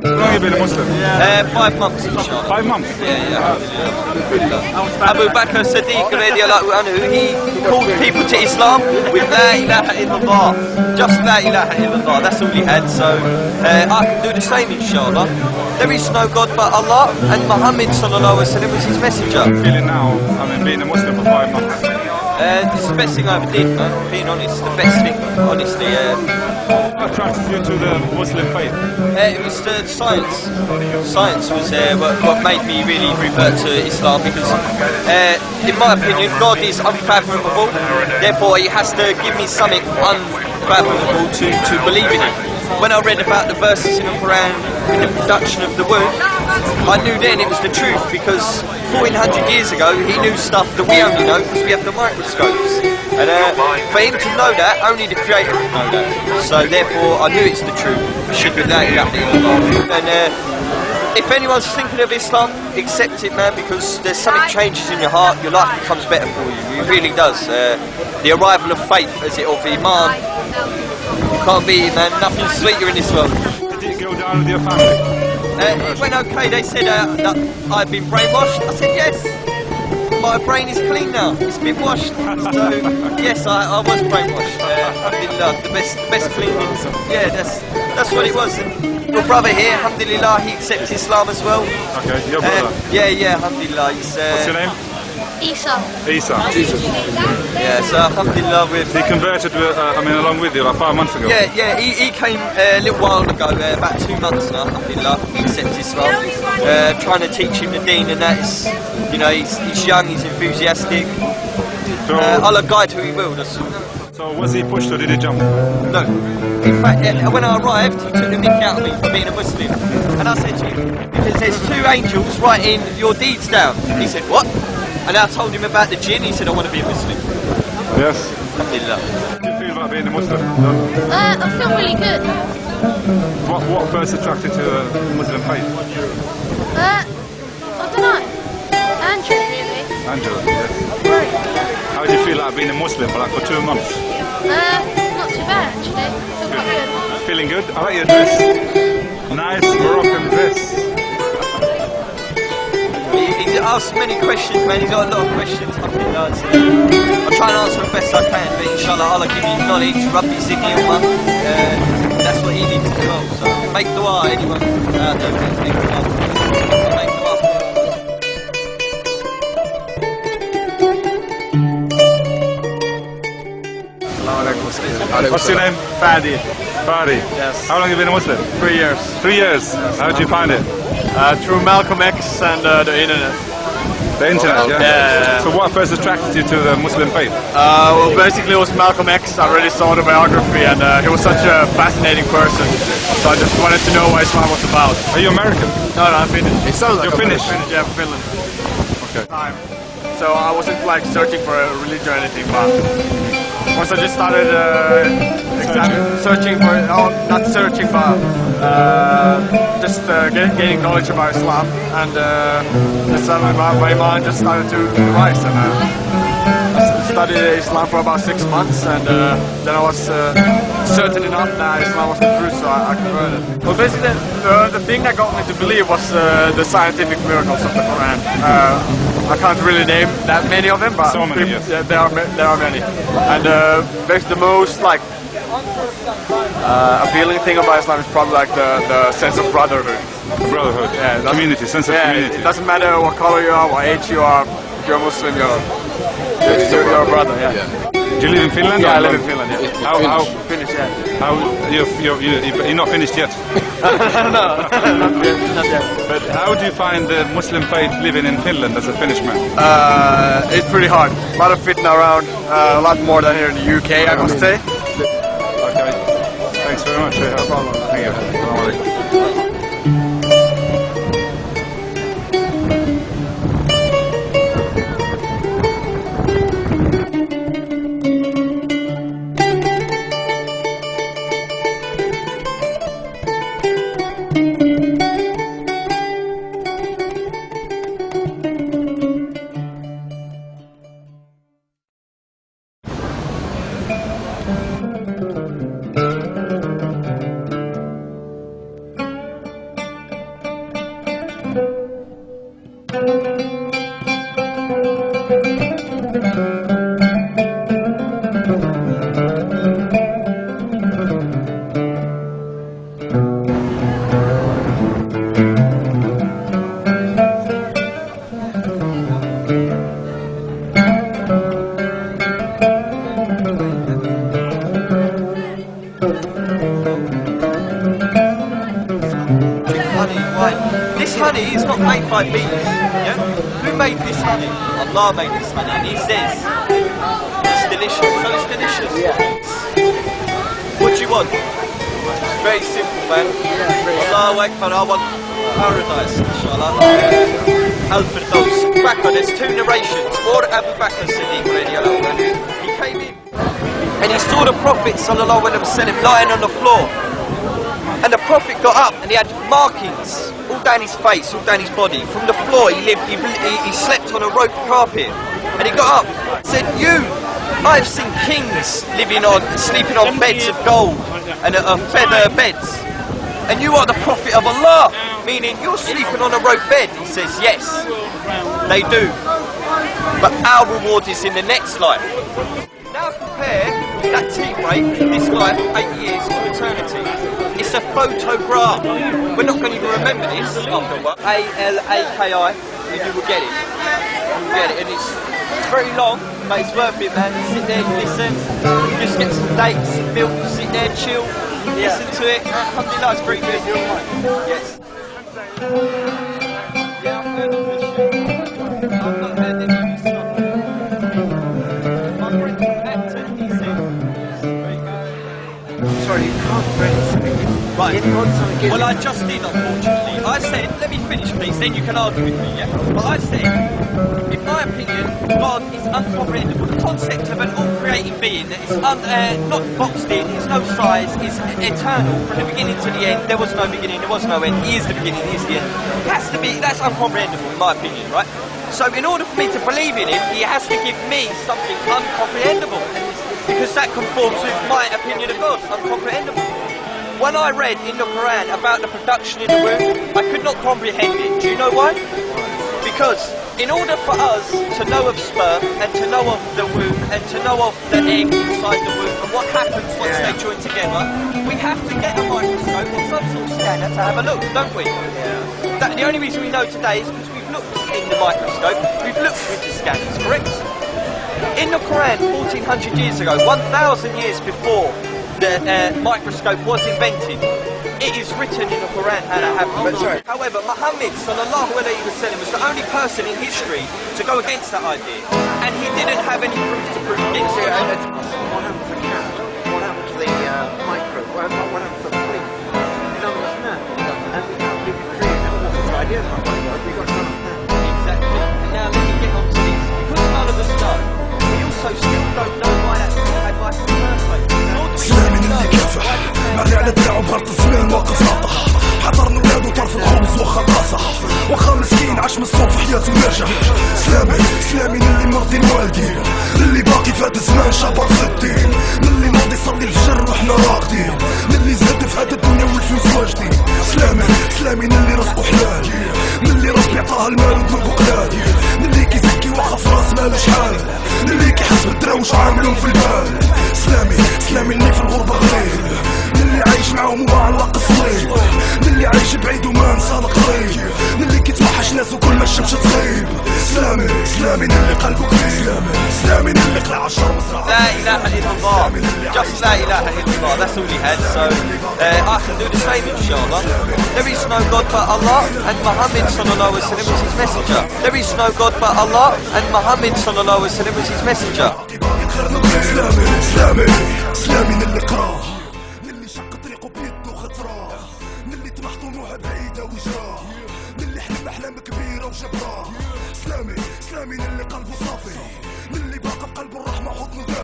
How long have you been a Muslim? 5 months, inshallah. 5 months? Yeah. Abu Bakr Siddiq radiallahu anhu, he called people to Islam with La ilaha illallah. Just La ilaha illallah, that's all he had. So I can do the same, inshallah. There is no God but Allah, and Muhammad sallallahu alaihi wasallam was his messenger. How are you feeling now, being a Muslim for 5 months? This is the best thing I ever did, man. Being honest, the best thing, honestly. What attracted you to the Muslim faith? It was the science. Science was what made me really revert to Islam, because, in my opinion, God is unfathomable. Therefore, He has to give me something unfathomable to believe in Him. When I read about the verses in the Quran in the production of the womb, I knew then it was the truth, because 1400 years ago he knew stuff that we only know because we have the microscopes. And for him to know that, only the Creator could know that. So therefore I knew it's the truth. And if anyone's thinking of Islam, accept it, man, because there's something changes in your heart, your life becomes better for you. It really does. The arrival of faith, as it of Iman, you can't beat it, man. Nothing's sweeter in this world. Did it go down with your family? It went okay. They said that I'd been brainwashed. I said yes. My brain is clean now. It's been washed. So yes, I was brainwashed. Alhamdulillah, the best cleaning. Yeah, that's what it was. And your brother here, alhamdulillah, he accepts Islam as well. Okay, your brother. Yeah, alhamdulillah. What's your name? Isa. Isa. Jesus. Yeah, so alhamdulillah He converted, along with you, like 5 months ago. Yeah, he came a little while ago, about 2 months now, alhamdulillah. He accepts Islam. Trying to teach him the deen, and that is, he's young, he's enthusiastic. So, Allah guide who he will. So was he pushed or did he jump? No. In fact, when I arrived, he took the mick out of me for being a Muslim. And I said to him, because there's 2 angels writing your deeds down. He said, what? And I told him about the jinn. He said, I want to be a Muslim. Yes. Alhamdulillah. How do you feel about being a Muslim? I feel really good. What first attracted you to the Muslim faith? I don't know. Andrew, really. Andrew, yes. How do you feel like being a Muslim for 2 months? Not too bad, actually. Feel quite good. Feeling good? I like your dress. Nice Moroccan dress. He's asked many questions, man. He's got a lot of questions. I'll try and answer the best I can, but inshallah Allah give you knowledge, Rabbi Zidni Umma. That's what he needs as well. So make dua, anyone out there, make dua. Make dua. What's your name? Fadi. Fadi. Yes. How long have you been a Muslim? 3 years. 3 years. How did you find it? Through Malcolm X and the internet. The internet, yeah? Yeah. So what first attracted you to the Muslim faith? Well, basically it was Malcolm X. I already saw the biography, and he was such a fascinating person. So I just wanted to know what Islam was about. Are you American? No, I'm Finnish. It sounds like you're Finnish. Yeah, from Finland. Okay. So I wasn't like searching for a religion or anything, but once I just started searching for, not searching, but just gaining knowledge about Islam, and just my mind just started to rise, and I studied Islam for about 6 months, and then I was certain enough that Islam was the truth, so I converted. Well, basically, the thing that got me to believe was the scientific miracles of the Quran. I can't really name that many of them, but so many, yes. there are many. And basically the most appealing thing about Islam is probably like the sense of brotherhood. Brotherhood, yeah, community, sense of community. It doesn't matter what color you are, what age you are. If you're a Muslim, you're a brother. Yeah. Do you live in Finland? Yeah, I live in Finland. Yeah. How Finnish? Yeah. How you're not finished yet? No, not yet. But how do you find the Muslim faith living in Finland as a Finnish man? It's pretty hard. A lot of fitna around, a lot more than here in the UK, I must say. Okay. Thanks very much for your help. Thank you. Assalamu alaikum. honey is not made by bees. Yeah? Who made this honey? Allah made this honey, and He says it's delicious. So it's delicious. What do you want? It's very simple, man. Allahu Akbar, I want paradise, inshallah. Al-Firdaus. Bakr, there's two narrations. Or Abu Bakr Siddiq radiallahu anhu. He came in and he saw the Prophet sallallahu alaihi wasallam lying on the floor. And the Prophet got up and he had markings all down his face, all down his body. From the floor he slept on a rope carpet. And he got up and said, I've seen kings sleeping on beds of gold and feather beds. And you are the Prophet of Allah, meaning you're sleeping on a rope bed. He says, yes, they do. But our reward is in the next life. Now compare that tea break in this life, 8 years to eternity. It's a photograph. We're not going to even remember this after a while. A-L-A-K-I, and you will get it. You will get it, and it's very long, but it's worth it, man. Sit there, listen, just get some dates, some milk, sit there, chill, listen to it. Alhamdulillah, it's very good. Yes. Yeah, I've heard of this shit. I've not heard any of this stuff. My friend Acton, he said it's very good. Sorry, you can't read something. Right. Well, I just did, unfortunately. I said, let me finish, please, then you can argue with me, yeah? But I said, in my opinion, God is uncomprehendable. The concept of an all-creating being that is not boxed in, has no size, is eternal from the beginning to the end. There was no beginning, there was no end. He is the beginning, he is the end. Has to be, that's uncomprehendable, in my opinion, right? So in order for me to believe in him, he has to give me something uncomprehendable. Because that conforms with my opinion of God, uncomprehendable. When I read in the Quran about the production in the womb, I could not comprehend it. Do you know why? Because in order for us to know of sperm and to know of the womb and to know of the egg inside the womb and what happens once they join together, we have to get a microscope or some sort of scanner to have a look, don't we? The only reason we know today is because we've looked in the microscope, we've looked with the scanners, correct? In the Quran, 1400 years ago, 1000 years before the microscope was invented, it is written in the Quran how that happened. However, Muhammad sallallahu alaihi wasallam was the only person in history to go against that idea, and he didn't have any proof to prove against it. What happened to the cat? What happened to the micro? What happened to the police? None of us know. And we can't believe we created an idea of that. We got none of that. Exactly. And now let me get on to this. Because none of us know, we also still don't know why that thing had life in the first place. سلامي اللي كافح مري على دراعو بغلط الزمان واقف ناطح حضرنا ولادو طرف الخبز واخا طاسح واخا مسكين عاش مسطول في حياته ناجح سلامي اللي مرضي الوالدين اللي باقي فهاد الزمان شابط في الدين اللي ناضي يصلي الفجر وحنا راقدين اللي زهد في هاد الدنيا والفلوس واجدين سلامي اللي رزقو حلال اللي ربي عطاه المال وذنوبو قلال اللي كيزكي واخا في راس مالو شحال اللي كيحس بالدراوش عاملهم في البال سلامي اللي في الغربة غريب اللي عايش معاهم ومعلق الصليب اللي عايش بعيد وما نسال قريب اللي كيتوحش ناس وكل ما الشمس تغيب سلامي اللي قلبه كبير سلامي اللي قلع الشر مزرعة لا إله إلا الله. Just لا إله إلا Allah. That's all he had. So I can do the same, inshallah. There is no God but Allah, and Muhammad sallallahu alaihi wasallam is his messenger. There is no God but Allah, and Muhammad sallallahu alaihi wasallam is his messenger. سلامي اللي قراه اللي شق طريقه بيده خطراه اللي طمح طموحه بعيده وجراه اللي حلم احلام كبيره وجبراه سلامي اللي قلبه صافي اللي باقي في قلبه الرحمه حضنه